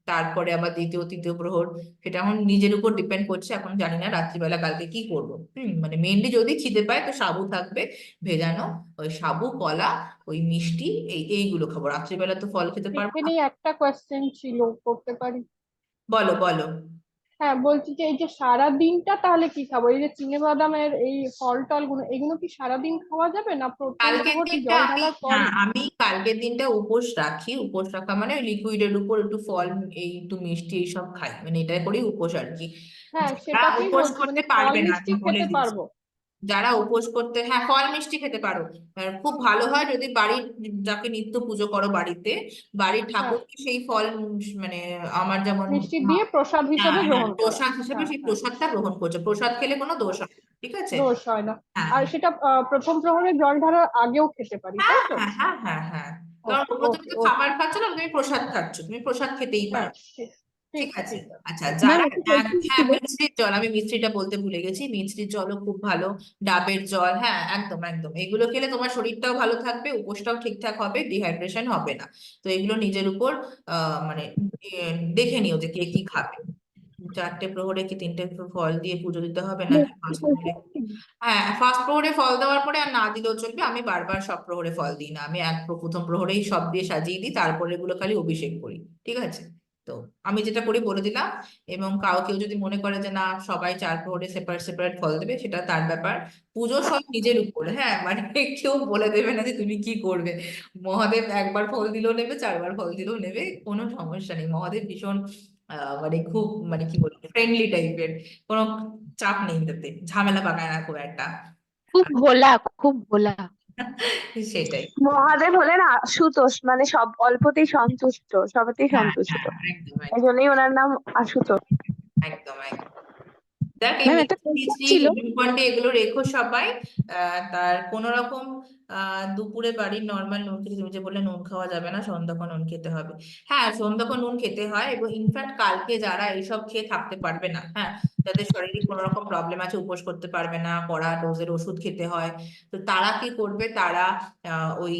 তারপরে আবার দ্বিতীয় তৃতীয় প্রহর, সেটা এখন নিজের উপর ডিপেন্ড করছে। এখন জানি না রাত্রিবেলা কালকে কি করব। মানে মেনলি যদি খিদে পায় তো সাবু থাকবে ভেজানো, ওই সাবু কলা, ওই মিষ্টি, এইগুলো খাবো। রাত্রিবেলা তো ফল খেতে পারবো না। এখানেই একটা কোয়েশ্চেন ছিল, করতে পারি? বলো বলো। হ্যাঁ, বলছি যে এই যে সারা দিনটা তাহলে কি খাবো? এই যে চিনে বাদামের এই ফল টল গুলো, এগুলো কি সারাদিন খাওয়া যাবে না প্রথম কালকের প্রহর দিনটা জল আমি, ঢালার হ্যাঁ পরই? আমি কালকের দিনটা উপোস রাখি। উপোস রাখা মানে ওই লিকুইডের উপর একটু ফল, এই একটু মিষ্টি এইসব খাই, মানে এটাই করি উপোস আর কি। হ্যাঁ, যারা সেটাকেই উপোস বলছি, করতে মানে ফল পারবে না, মিষ্টি আমি বলে খেতে দিচ্ছি, পারবো? যারা উপোস করতে, হ্যাঁ ফল মিষ্টি খেতে পারো। খুব ভালো হয় যদি বাড়ির, যাকে নিত্য পুজো করো বাড়িতে, বাড়ির হ্যাঁ, ঠাকুরকে সেই ফল মানে আমার যেমন মিষ্টি দিয়ে প্রসাদ হ্যাঁ হিসেবে হ্যাঁ, গ্রহণ করা। প্রসাদ হিসেবে হ্যাঁ সেই হ্যাঁ, প্রসাদটা গ্রহণ করছে, প্রসাদ খেলে কোনো দোষ হয় না। ঠিক আছে, দোষ হয় না। হ্যাঁ আর হ্যাঁ সেটা প্রথম প্রহরে জল ঢালার আগেও খেতে পারি, তাই হ্যাঁ তো? হ্যাঁ হ্যাঁ হ্যাঁ হ্যাঁ, কারণ ওকে ওগুলো তুমি ওকে তো ওকে। খাবার খাচ্ছ না, তুমি প্রসাদ খাচ্ছ, তুমি প্রসাদ খেতেই হ্যাঁ, পারো। ঠিক ঠিক ঠিক আছে। ঠিক আছে। আচ্ছা, ম্যাম, যারা একটা কোয়েশ্চেন হ্যাঁ ছিল। মিছরির জল, আমি মিছরিটা বলতে ভুলে গেছি, মিছরির জলও খুব ভালো। ডাবের জল, হ্যাঁ একদম একদম, এগুলো খেলে তোমার শরীরটাও ভালো থাকবে, উপোসটাও ঠিকঠাক হবে, ডিহাইড্রেশন হবে না। তো এগুলো নিজের উপর মানে দেখে নিও যে কে কি খাবে। 4টে প্রহরে কি 3টে ফল দিয়ে পুজো দিতে হবে নাকি ফার্স্ট প্রহরে? হ্যাঁ, ফার্স্ট প্রহরে ফল দেওয়ার পরে আর না দিলেও চলবে, আমি বারবার সব প্রহরে ফল দিই না, আমি প্রথম প্রহরেই সব দিয়ে সাজিয়ে দিই, তারপরে এগুলো খালি অভিষেক করি। ঠিক আছে, তো আমি যেটা করি বলে দিলাম। এবং কেউ যদি মনে করে যে না সবাই 4 প্রহরে সেপারেট সেপারেট ফল দেবে, সেটা তার ব্যাপার। পুজো সব নিজের উপর, হ্যাঁ মানে কেউ বলে দেবে না যে তুমি কি করবে। মহাদেব একবার ফল দিলেও নেবে, 4বার ফল দিলেও নেবে, কোনো সমস্যা নেই। মহাদেব ভীষণ মানে খুব, মানে কি বলবো, ফ্রেন্ডলি টাইপের, কোনো চাপ নেই তাতে, ঝামেলা পাকায় না খুব একটা। খুব ভোলা, খুব ভোলা। সেটাই। মহাদেব হলেন আশুতোষ, মানে সব অল্পতেই সন্তুষ্ট, সবেতেই হ্যাঁ সন্তুষ্ট। হ্যাঁ, একদম এই একদম জন্যই ওনার নাম আশুতোষ। একদম একদম। দেখ এই ম্যাম, একটা মিষ্টি কোয়েশ্চেন মিষ্টি ছিল। গ্লুকন্ডি এগুলো রেখো সবাই। তার কোন রকম দুপুরে বাড়ির নর্মাল নুন খেতে, তুমি যে বললে নুন খাওয়া যাবে না, সন্ধ্যাক্ষণ নুন খেতে হবে। হ্যাঁ, সন্ধ্যাক্ষণ নুন খেতে হয়, এবং ইনফ্যাক্ট কালকে যারা এইসব খেয়ে থাকতে পারবে না, হ্যাঁ, যাদের শারীরিক কোনো রকম প্রবলেম আছে, উপোস করতে পারবে না, কড়া ডোজের ওষুধ খেতে হয়, তো তারা কি করবে, তারা ওই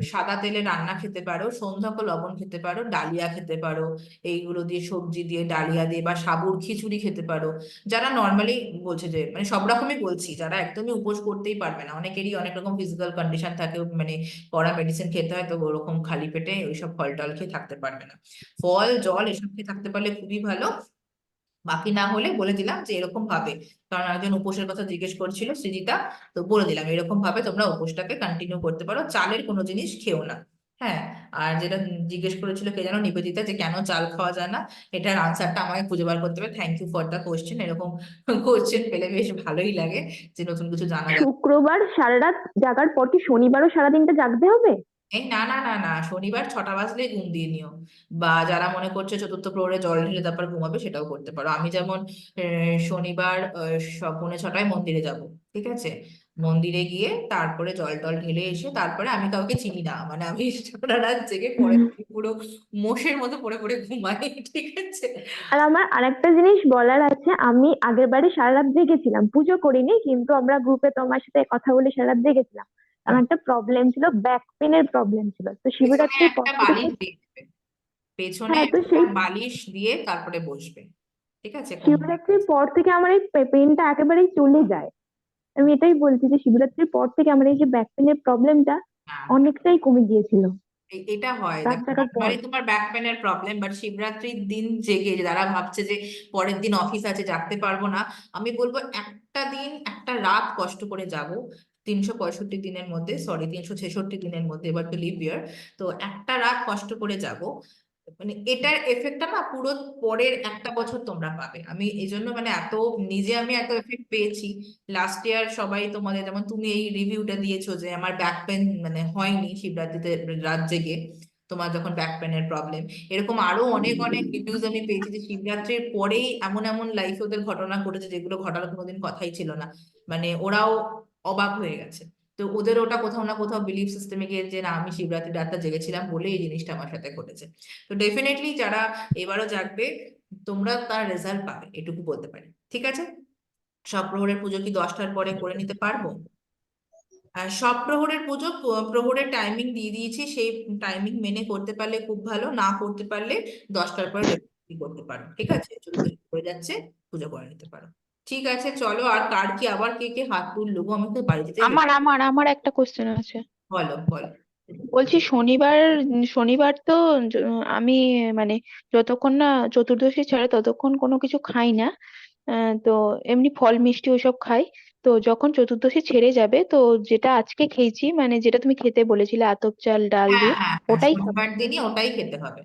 সাদা তেলে রান্না খেতে পারো, সন্ধ্যাকে লবণ খেতে পারো, ডালিয়া খেতে পারো, এইগুলো দিয়ে সবজি দিয়ে ডালিয়া দিয়ে, বা সাবুর খিচুড়ি খেতে পারো। যারা নর্মালি বলছে যে মানে সব রকমই বলছি, যারা একদমই উপোস করতেই পারবে না, অনেকেরই অনেক রকম ফিজিক্যাল কন্ডিশন থাকে, মানে কড়া মেডিসিন খেতে হয়, তো ওরকম খালি পেটে ওইসব ফল টল খেয়ে থাকতে পারবে না। ফল জল এসব খেয়ে থাকতে পারলে খুবই ভালো। বাকি না হলে বলে দিলাম যে এরকম ভাবে, কারণ একজন উপোসের কথা জিজ্ঞেস করছিল সৃজিতা, তো বলে দিলাম এরকম ভাবে তোমরা উপোসটাকে কন্টিনিউ করতে পারো, চালের কোনো জিনিস খেও না। হ্যাঁ, আর যেটা জিজ্ঞেস করেছিল কে যেন, নিবেদিতা, যে কেন চাল খাওয়া যায় না, এটার আনসারটা আমাকে খুঁজে বার করতে হবে। Thank you for the question, এরকম কোশ্চেন পেলে বেশ ভালোই লাগে, যে নতুন কিছু জানা যায়। শুক্রবার সারা রাত জাগার পর কি শনিবারও সারাদিনটা জাগতে হবে? এই না না না না, শনিবার 6টা বাজলে ঘুম দিয়ে নিও। বা যারা মনে করছে চতুর্থ প্রহরে জল ঢেলে তারপর ঘুমাবে, সেটাও করতে পারো। আমি যেমন শনিবার পৌনে 6টায় মন্দিরে যাব, ঠিক আছে, মন্দিরে গিয়ে তারপরে জল টল ঢেলে এসে তারপরে, আমি কাউকে চিনি না, মানে আমি সারা রাত জেগে পরে পুরো মোষের মতো পড়ে পড়ে ঘুমাই, ঠিক আছে। আর আমার আরেকটা জিনিস বলার আছে, আমি আগের বারে সারা রাত জেগেছিলাম, পুজো করিনি, কিন্তু আমরা গ্রুপে তোমার সাথে কথা বলে সারা রাত জেগেছিলাম। আমার একটা প্রবলেম ছিল, ব্যাক পেনের প্রবলেম ছিল, তো পেছনে শিবরাত্রির পর একটা থেকে বালিশ দিয়ে দেবে, পেছনে হ্যাঁ, তো একটা সেই বালিশ দিয়ে তারপরে বসবে, ঠিক আছে, কোমরে। শিবরাত্রির পর থেকে আমার এই পেনটা একেবারেই চলে যায়। আমি এটাই বলছি যে শিবরাত্রির পর থেকে আমার এই যে ব্যাক পেনের প্রবলেমটা হ্যাঁ, অনেকটাই কমে গিয়েছিল এটা হয়, রাত দেখো জাগার পর। নর্মালি তোমার ব্যাক পেনের প্রবলেম, বাট শিবরাত্রির দিন জেগে যারা ভাবছে যে পরের দিন অফিস আছে জাগতে পারবো না, আমি বলবো একটা দিন একটা রাত কষ্ট করে যাবো, 365 দিনের মধ্যে, সরি 366 দিনের মধ্যে, এবার তো লিভ ইয়ার, তো একটা রাত কষ্ট করে যাব, মানে এটার এফেক্টটা না পুরো পরের একটা বছর তোমরা পাবে। আমি এই জন্য মানে এত নিজে আমি এত এফেক্ট পেয়েছি। লাস্ট ইয়ার সবাই তোমাদের, যেমন তুমি এই রিভিউটা দিয়েছো যে আমার ব্যাক পেন মানে হয়নি শিবরাত্রিতে রাত জেগে, তোমার যখন ব্যাক পেনের প্রবলেম, এরকম আরো অনেক অনেক রিভিউজ আমি পেয়েছি যে শিবরাত্রির পরেই এমন এমন লাইফে ওদের ঘটনা ঘটেছে যেগুলো ঘটার কোনোদিন কথাই ছিল না, মানে ওরাও অবাক হয়ে গেছে। তো ওদের ওটা কোথাও না কোথাও বিলিফ সিস্টেমে গিয়ে, যে না আমি শিবরাত্রি রাতটা জেগেছিলাম বলে এই জিনিসটা আমার সাথে ঘটেছে। তো ডেফিনেটলি যারা এবারও জাগবে, তোমরা তার রেজাল্ট পাবে, এটুকু বলতে পারি, ঠিক আছে। সব প্রহরের পুজো কি 10টার পরে করে নিতে পারবো? আর সব প্রহরের পুজো প্রহরের টাইমিং দিয়ে দিয়েছি, সেই টাইমিং মেনে করতে পারলে খুব ভালো, না করতে পারলে 10টার পরে ডেফিনেটলি করতে পারো, ঠিক আছে, চতুর্দশী হয়ে যাচ্ছে, পুজো করে নিতে পারো। ঠিক আছে, চলো, আর কার কি আবার কে কে হাত তুললো গো, আমি তো বাড়ি যেতে আমার আমার আমার একটা কোশ্চেন আছে। বলো বলো। বলছি শনিবার তো আমি মানে যতক্ষণ না চতুর্দশী ছাড়ে ততক্ষণ কোনো কিছু খাই না। তো এমনি ফল মিষ্টি ওইসব খাই। তো যখন চতুর্দশী ছেড়ে যাবে তো যেটা আজকে খেয়েছি মানে যেটা তুমি খেতে বলেছিলে আতপ চাল ডাল হ্যাঁ দিয়ে হ্যাঁ হ্যাঁ, ওটাই খাবো। শনিবার দিনই ওটাই খেতে হবে।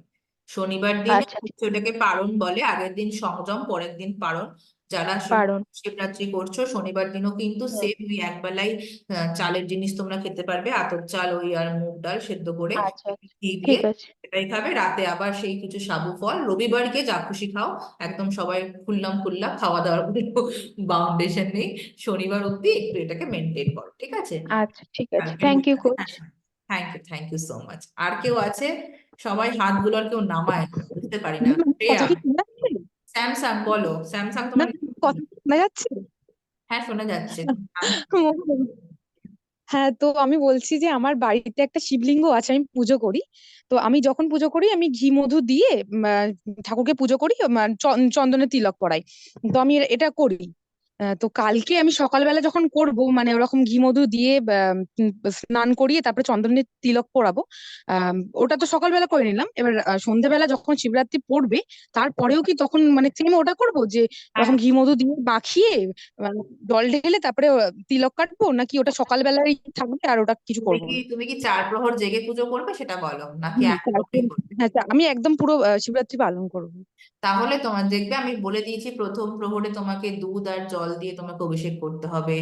শনিবার দিনে আচ্ছা ঠিক হচ্ছে ওটাকে পারণ বলে, আগের দিন সংযম, পরের দিন পারণ। যারা পারণ। শিবরাত্রি করছো শনিবার দিনও কিন্তু হুম, সেম ওই একবেলাই চালের জিনিস তোমরা খেতে পারবে, আতপ চাল ওই আর মুগ ডাল সেদ্ধ করে আচ্ছা আচ্ছা ঘি দিয়ে, ঠিক আছে। সেটাই খাবে। রাতে আবার সেই কিছু সাবু ফল, রবিবার গিয়ে যা খুশি খাও, একদম সবাই খুললাম খুললা, খাওয়া দাওয়ার কোনো বাউন্ডেশন নেই। শনিবার অব্দি একটু এটাকে মেনটেন করো, ঠিক আছে। আচ্ছা ঠিক আছে, কালকের থ্যাংক ইউ মধ্যে, কোচ। হ্যাঁ, থ্যাংক ইউ সো মাচ। আর কেউ আছে? সবাই হাতগুলো আর কেউ নামায় না, বুঝতে পারি না। শ্রেয়া, কথা কি শোনা যাচ্ছে? স্যামসাং বলো, স্যামসাং না, তোমার কথা কি শোনা যাচ্ছে? হ্যাঁ শোনা যাচ্ছে। হ্যাঁ, তো আমি বলছি যে আমার বাড়িতে একটা শিবলিঙ্গ আছে, আমি পুজো করি। তো আমি যখন পুজো করি আমি ঘি মধু দিয়ে ঠাকুরকে পুজো করি, চন্দনের তিলক পরাই। তো আমি এটা করি। তো কালকে আমি সকালবেলা যখন করব মানে ওরকম ঘি মধু দিয়ে স্নান করিয়ে তারপরে চন্দনের তিলক পরাবো। ওটা তো সকালবেলা করে নিলাম, এবার সন্ধ্যেবেলা যখন শিবরাত্রি পড়বে তারপরেও কি তখন মানে সেম ওটা করব যে হ্যাঁ, ওরকম ঘি মধু দিয়ে মাখিয়ে জল ঢেলে তারপরে তিলক কাটবো, নাকি ওটা সকালবেলায় থাকবে আর ওটা কিছু তুমি করবো কি না? তুমি কি 4 প্রহর জেগে পুজো করবে সেটা বলো, নাকি হুম, এক কালকে প্রহরেই করবে? হ্যাঁ, আমি একদম পুরো শিবরাত্রি পালন করবো। তাহলে তোমার দেখবে আমি বলে দিয়েছি, প্রথম প্রহরে তোমাকে দুধ আর জল দিয়ে তোমাকে অভিষেক করতে হবে,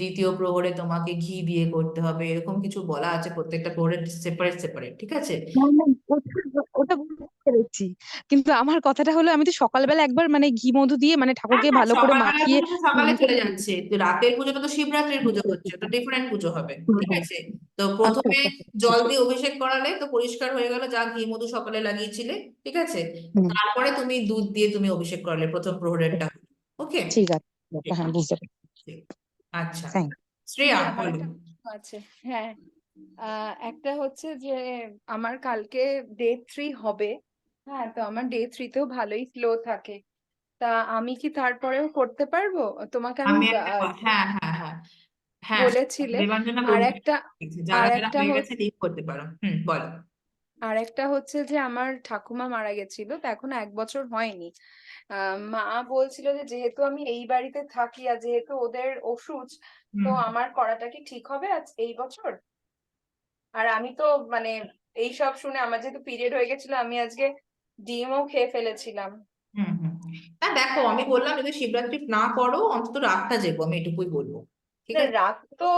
দ্বিতীয় প্রহরে তোমাকে ঘি দিয়ে করতে হবে, এরকম কিছু বলা আছে প্রত্যেকটা প্রহরের, সেপারেট সেপারেট, ঠিক আছে। না, না, ওটা ওটা বলছে পেরেছি, কিন্তু আমার কথাটা হলো আমি তো সকালবেলা একবার মানে ঘি মধু দিয়ে মানে হ্যাঁ ঠাকুরকে হ্যাঁ, ভালো করে সকালবেলা মাখিয়ে পুজো তো সকালে স্নান চলে করে যাচ্ছে, তো রাতের পুজোটা তো শিবরাত্রির পুজো হচ্ছে, ওটা ডিফারেন্ট পুজো হবে, ঠিক আছে? তো আচ্ছা প্রথমে আচ্ছা জল আচ্ছা। দিয়ে অভিষেক করালে তো পরিষ্কার হয়ে গেল, যা ঘি মধু সকালে লাগিয়েছিলে, ঠিক আছে? হুম, তারপরে তুমি দুধ দিয়ে তুমি অভিষেক করালে প্রথম প্রহরেরটা, ওকে? ঠিক আছে, ঠিক হ্যাঁ বুঝতে পেরেছি। ঠিক। আচ্ছা, থ্যাংক শ্রেয়া দিদি আমার বলো। একটা প্রশ্ন আছে। হ্যাঁ, একটা হচ্ছে যে আমার কালকে ডে 3 হবে। হ্যাঁ, তো আমার ডে 3-তেও ভালোই ফ্লো থাকে। তা আমি কি তারপরেও করতে পারবো? তোমাকে আমি আমি একটা হ্যাঁ হ্যাঁ হ্যাঁ হ্যাঁ, বলেছিলে। দেবাঞ্জনা আর বলবে, একটা যারা আর যারা একটা হয়ে গেছে হচ্ছে লিভ করতে পারো, বলো। আর একটা হচ্ছে যে আমার ঠাকুমা মারা গেছিল, তো এখনো 1 বছর হয়নি। মা বলছিল যে যেহেতু আমি এই বাড়িতে থাকি আর যেহেতু ওদের অসুচ, তো হুম আমার করাটা কি ঠিক হবে আজ এই বছর? আর আমি তো মানে এইসব শুনে আমার যেহেতু পিরিয়ড হয়ে গেছিল, আমি আজকে ডিমও খেয়ে ফেলেছিলাম। হুম হুম না দেখো, আমি বললাম যদি শিবরাত্রি না করো অন্তত রাতটা জেগো, আমি এটুকুই বলবো, ঠিক না, আছে? রাত তো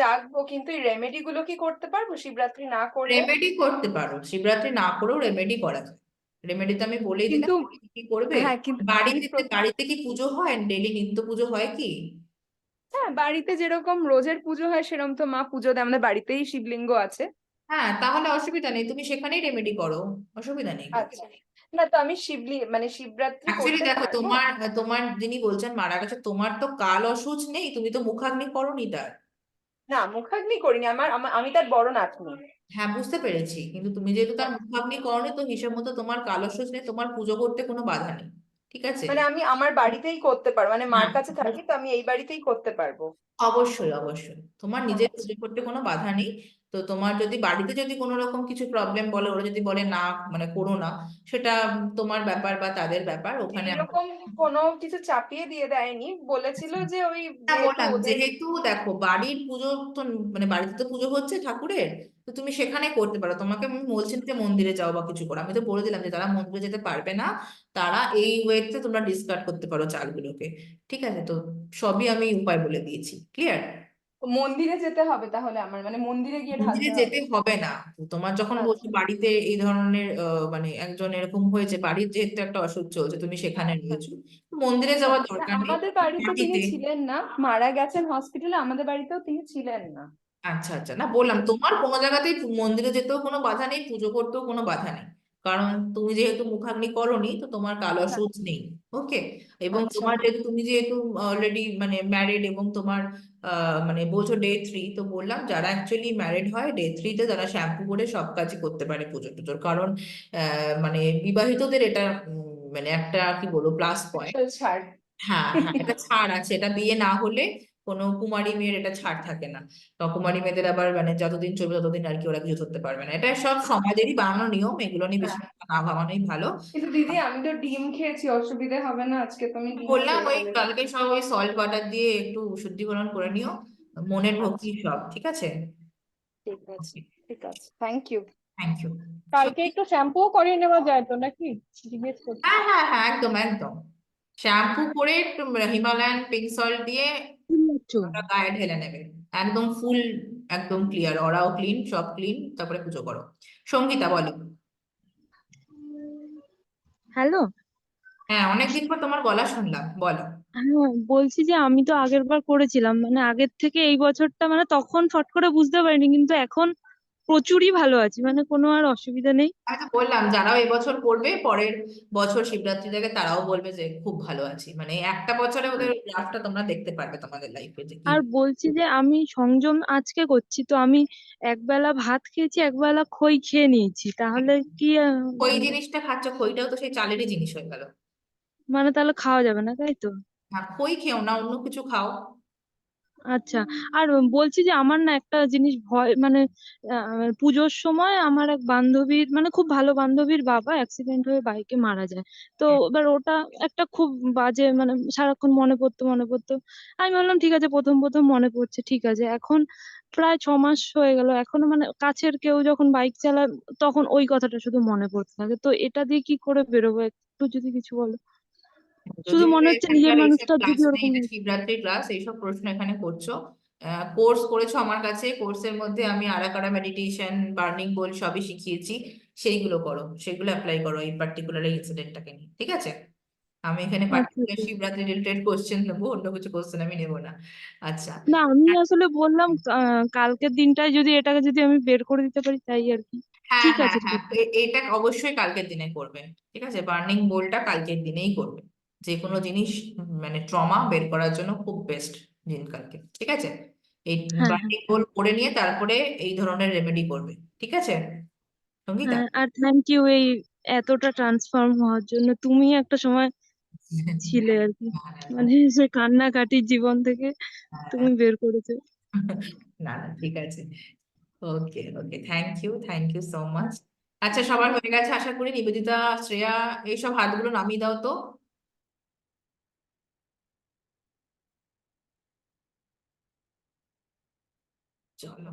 জাগবো, কিন্তু এই রেমেডি গুলো কি করতে পারবো শিবরাত্রি না করলে? রেমেডি করতে পারো, শিবরাত্রি না করেও রেমেডি করা যায়। রেমেডি তো আমি বলেই দিলাম, কিন্তু কি কি করবে। হ্যাঁ, কিন্তু আমি বাড়িতে কি পুজো হয়, ডেলি নিত্য পুজো হয় কি? হ্যাঁ, বাড়িতে যেরকম রোজের পুজো হয় সেরকম তো মা পুজো দেয়, আমাদের বাড়িতেই শিবলিঙ্গ আছে। হ্যাঁ, তাহলে অসুবিধা নেই, তুমি সেখানেই রেমেডি করো, অসুবিধা নেই। আচ্ছা, না তো আমি মানে শিবরাত্রি অ্যাকচুয়ালি করতে দেখো, পারবো? তোমার তোমার যিনি বলছেন মারা গেছে, তোমার তো কাল অসুচ নেই, তুমি তো মুখাগ্নি করোনি তার। না, মুখাগ্নি করিনি, আমি তার বড় নাতনি। হ্যাঁ বুঝতে পেরেছি, কিন্তু তুমি যেহেতু তার মুখাগ্নি করোনি, তো হিসেব মতো তোমার কাল অসুচ নেই, তোমার পুজো করতে কোনো বাধা নেই, ঠিক আছে? মানে আমি আমার বাড়িতেই করতে পারবো, মানে মার হ্যাঁ, কাছে থাকি, তো আমি এই বাড়িতেই করতে পারবো। অবশ্যই অবশ্যই, তোমার নিজের আচ্ছা, পুজো করতে কোনো বাধা নেই। তো তোমার যদি বাড়িতে যদি কোনো রকম কিছু প্রবলেম বলে, ওরা যদি বলে না মানে করো না, সেটা তোমার ব্যাপার বা তাদের ব্যাপার, ওখানে এইরকম কোনো কিছু চাপিয়ে দিয়ে দেয়নি, বলেছিল যে ওই না যেহেতু বললাম, ওদের। যেহেতু দেখো বাড়ির পুজো তো মানে বাড়িতে তো পুজো হচ্ছে ঠাকুরের, তো তুমি সেখানে করতে পারো, তোমাকে আমি বলছি না যে মন্দিরে যাও বা কিছু করো, আমি তো বলে দিলাম যে যারা মন্দিরে যেতে পারবে না তারা এই ওয়েতে তোমরা ডিসকার্ড করতে পারো চালগুলোকে, ঠিক আছে? তো সবই আমি উপায় বলে দিয়েছি, ক্লিয়ার? মন্দিরে যেতে হবে তাহলে আমার, মানে মন্দিরে গিয়ে মন্দিরে ঢালতে যেতে হবে? হবে না, তোমার যখন বলছো আচ্ছা, বাড়িতে এই ধরনের মানে একজন এরকম হয়েছে, বাড়ির যেহেতু একটা অসুখ চলছে, তুমি সেখানে আচ্ছা, রয়েছো, মন্দিরে যাওয়ার আচ্ছা। না, দরকার নেই। আমাদের বাড়িতে তিনি মাটিতে, ছিলেন না, মারা গেছেন হসপিটালে, আমাদের বাড়িতেও তিনি ছিলেন না। আচ্ছা আচ্ছা, না বললাম তোমার কোনো জায়গাতেই মন্দিরে যেতেও কোনো বাধা নেই, পুজো করতেও কোনো বাধা নেই, কারণ তুমি যেহেতু মুখাগ্নি করোনি, তো তোমার কালো হ্যাঁ, সুচ নেই, ওকে? এবং আচ্ছা, তোমার যেহেতু তুমি যেহেতু অলরেডি মানে ম্যারিড, এবং তোমার মানে বলছো ডে 3, তো বললাম যারা অ্যাকচুয়ালি ম্যারিড হয় ডে 3-তে তারা শ্যাম্পু করে সব কাজই করতে পারে পুজো টুজোর, কারণ মানে বিবাহিতদের এটা মানে একটা কি বলবো প্লাস পয়েন্ট। স্পেশাল ছাড়। হ্যাঁ হ্যাঁ, এটা ছাড় আছে, এটা বিয়ে না হলে কোনো কুমারী মেয়ের এটা ছাড় থাকে না। তো কুমারী মেয়েদের আবার মানে যতদিন চলবে ততদিন আর কি ওরা কিছু ধরতে পারবে না, এটা সব সমাজেরই বানানো নিয়ম, এগুলো নিয়ে বেশি হ্যাঁ, কথা না ভাবানোই ভালো। কিন্তু দিদি আমি তো ডিম খেয়েছি, অসুবিধে হবে না? আজকে তুমি ডিম বললাম খেয়ে ওই ফেলেছো। কালকে সব ওই সল্ট বাটার দিয়ে একটু শুদ্ধিকরণ করে নিও, মনের ভক্তি আচ্ছা, সব ঠিক আছে। ঠিক আছে, ঠিক আছে, থ্যাংক ইউ। Thank you. কালকে একটু শ্যাম্পুও করিয়ে নেওয়া যায় তো নাকি, জিজ্ঞেস করছি। হ্যাঁ হ্যাঁ হ্যাঁ, একদম একদম, শ্যাম্পু করে একটু হিমালয়ান পিঙ্ক সল্ট দিয়ে আচ্ছা। ওটা গায়ে ঢেলে নেবে, একদম ফুল, একদম ক্লিয়ার, ওরাও ক্লিন, সব ক্লিন, তারপরে পুজো করো। সঙ্গীতা বলো। হ্যালো। হ্যাঁ, অনেকদিন পর তোমার গলা শুনলাম, বলো। হ্যাঁ, বলছি যে আমি তো আগের বার করেছিলাম, মানে আগের থেকে এই বছরটা মানে তখন ফট করে বুঝতে পারিনি, কিন্তু এখন প্রচুরই ভালো আছি, মানে কোনো আর অসুবিধা নেই। আমি তো বললাম যারাও এবছর করবে পরের বছর শিবরাত্রি থেকে তারাও বলবে যে খুব ভালো আছি, মানে এই একটা বছরে ওদের গ্রাফটা তোমরা দেখতে পারবে তোমাদের লাইফে যে কি। আর বলছি যে আমি সংযম আজকে করছি, তো আমি একবেলা ভাত খেয়েছি, একবেলা খই খেয়ে নিয়েছি, তাহলে কি খই জিনিসটা খাচ্ছ, খইটাও তো সেই চালেরই জিনিস হয়ে গেল। মানে তাহলে খাওয়া যাবে না, তাই তো? হ্যাঁ, খই খেও না, অন্য কিছু খাও। আচ্ছা। আর বলছি যে আমার না একটা জিনিস ভয়, মানে পুজোর সময় আমার এক বান্ধবীর, মানে খুব ভালো বান্ধবীর বাবা অ্যাক্সিডেন্ট হয়ে বাইকে মারা যায়। তো এবার ওটা একটা খুব বাজে, মানে সারাক্ষণ মনে পড়তো। আমি ভাবলাম ঠিক আছে, প্রথম প্রথম মনে পড়ছে, ঠিক আছে। এখন প্রায় 6 মাস হয়ে গেল, এখনো মানে কাছের কেউ যখন বাইক চালায় তখন ওই কথাটা শুধু মনে পড়তে থাকে। তো এটা দিয়ে কি করে বেরোবো, একটু যদি কিছু বলো। যদি শুধু মনে হচ্ছে এখানকার নিজের এইসব মানুষটার ক্লাস যদি নেই, ওরকম এটা হয়। শিবরাত্রি ক্লাস, এইসব প্রশ্ন এখানে করছো। কোর্স করেছো আমার কাছে, কোর্সের মধ্যে আমি আরাকারা মেডিটেশন, বার্নিং বোল সবই শিখিয়েছি। সেইগুলো করো, সেগুলো অ্যাপ্লাই করো এই পার্টিকুলার এই ইনসিডেন্টটাকে নিয়ে, ঠিক আছে? আমি এখানে আচ্ছা পার্টিকুলার আচ্ছা। শিবরাত্রি রিলেটেড কোশ্চেন নেবো, অন্য কিছু কোশ্চেন আমি নেবো না। আচ্ছা। না আমি আসলে বললাম কালকের দিনটায় যদি এটাকে যদি আমি বের করে দিতে পারি তাই আর কি। হ্যাঁ ঠিক হ্যাঁ আছে হ্যাঁ, ঠিক আছে। এটা অবশ্যই কালকের দিনে করবে, ঠিক আছে? বার্নিং বোলটা কালকের দিনেই করবে। যে কোনো জিনিস মানে ট্রমা বের করার জন্য খুব বেস্ট দিন কালকে, ঠিক আছে? এই হ্যাঁ হ্যাঁ বার্নিং বোল করে নিয়ে তারপরে এই ধরনের রেমেডি করবে, ঠিক আছে সঙ্গীতা? হ্যাঁ। আর থ্যাংক ইউ এই এতটা ট্রান্সফর্ম হওয়ার জন্য, তুমি একটা সময় ছিলে আর কি, মানে সে কান্নাকাটির জীবন থেকে তুমি বের করেছো। না না, ঠিক আছে। ওকে ওকে, থ্যাংক ইউ সো মাচ। আচ্ছা, সবার হয়ে গেছে আশা করি। নিবেদিতা, শ্রেয়া, এইসব হাতগুলো নামিয়ে দাও তো। চলো,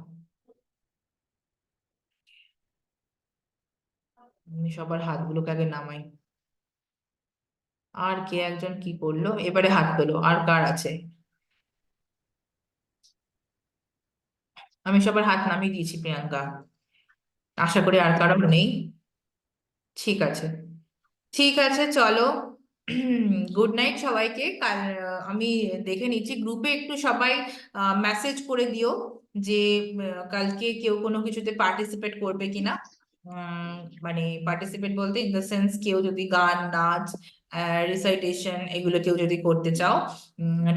আমি সবার হাতগুলোকে আগে নামাই। আর কে একজন কি করলো, এবারে হাত তোলো, আর কার আছে? আমি সবার হাত নামিয়ে দিয়েছি প্রিয়াঙ্কা, আশা করি আর কারো নেই। ঠিক আছে, ঠিক আছে, চলো। গুড নাইট সবাইকে। কাল আমি দেখে নিচ্ছি গ্রুপে, একটু সবাই মেসেজ করে দিও যে কালকে কেউ কোনো কিছুতে পার্টিসিপেট করবে কিনা। উম, মানে পার্টিসিপেট বলতে ইন দ্য সেন্স, কেউ যদি গান, নাচ, রিসাইটেশন এগুলো কেউ যদি করতে চাও,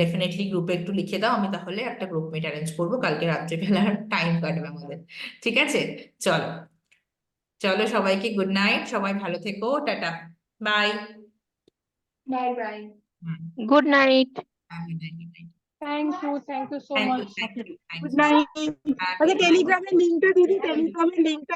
ডেফিনেটলি গ্রুপে একটু লিখে দাও। আমি তাহলে একটা গ্রুপ মিট অ্যারেঞ্জ করবো কালকে রাত্রিবেলার, টাইম কাটবে আমাদের, ঠিক আছে? চলো, চলো সবাইকে গুড নাইট, সবাই ভালো থেকো, tata, bye. Bye bye. Good night. Good night. Thank you so thank you much. Thank you thank good you. Night. হ্যাঁ, আচ্ছা good night. টেলিগ্রামের লিঙ্কটা দিদি, টেলিগ্রামের লিঙ্কটা